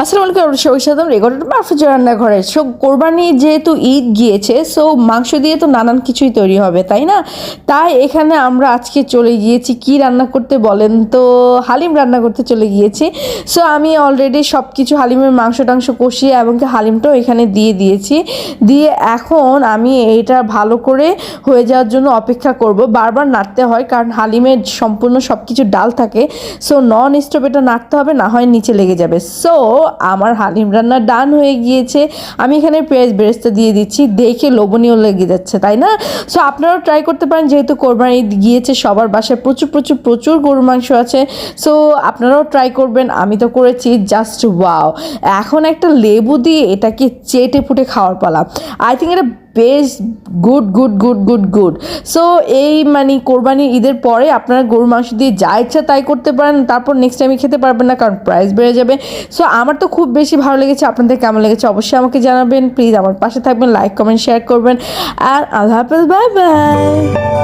আসসালামু আলাইকুম, স্বাগতম রেকর্ডেড মারফুজা রান্নাঘরে। সো কোরবানি যেহেতু ঈদ গিয়েছে, সো মাংস দিয়ে তো নানান কিছুই তৈরি হবে, তাই না? তাই এখানে আমরা আজকে চলে গিয়েছি কি রান্না করতে বলেন তো, হালিম রান্না করতে চলে গিয়েছি। সো আমি অলরেডি সব কিছু হালিমের মাংস টাংস কষিয়ে এবং কি হালিমটাও এখানে দিয়ে দিয়েছি। দিয়ে এখন আমি এটা ভালো করে হয়ে যাওয়ার জন্য অপেক্ষা করব। বারবার নাড়তে হয় কারণ হালিমের সম্পূর্ণ সব কিছু ডাল থাকে। সো নন স্টপ এটা নাড়তে হবে, না হয় নিচে লেগে যাবে। সো আমার হালিম রান্না ডান হয়ে গিয়েছে। আমি এখানে পেঁয়াজ বেরেস্তা দিয়ে দিচ্ছি, দেখে লোভনীয় লেগে যাচ্ছে, তাই না? সো আপনারাও ট্রাই করতে পারেন, যেহেতু কোরবানি গিয়েছে সবার বাসায় প্রচুর প্রচুর প্রচুর গরুর মাংস আছে। সো আপনারাও ট্রাই করবেন, আমি তো করেছি, জাস্ট ওয়াও। এখন একটা লেবু দিয়ে এটাকে চেটে পুটে খাওয়ার পালা। আই থিঙ্ক এটা বেশ good good good good good. So এই মানে কোরবানি ঈদের পরে আপনারা গরুর মাংস দিয়ে যা ইচ্ছা তাই করতে পারেন, তারপর নেক্সট টাইমে খেতে পারবেন না কারণ প্রাইস বেড়ে যাবে। সো আমার তো খুব বেশি ভালো লেগেছে, আপনাদের কেমন লেগেছে অবশ্যই আমাকে জানাবেন। প্লিজ আমার পাশে থাকবেন, লাইক কমেন্ট শেয়ার করবেন। আর আল্লাহ হাফেজ, বাই বাই।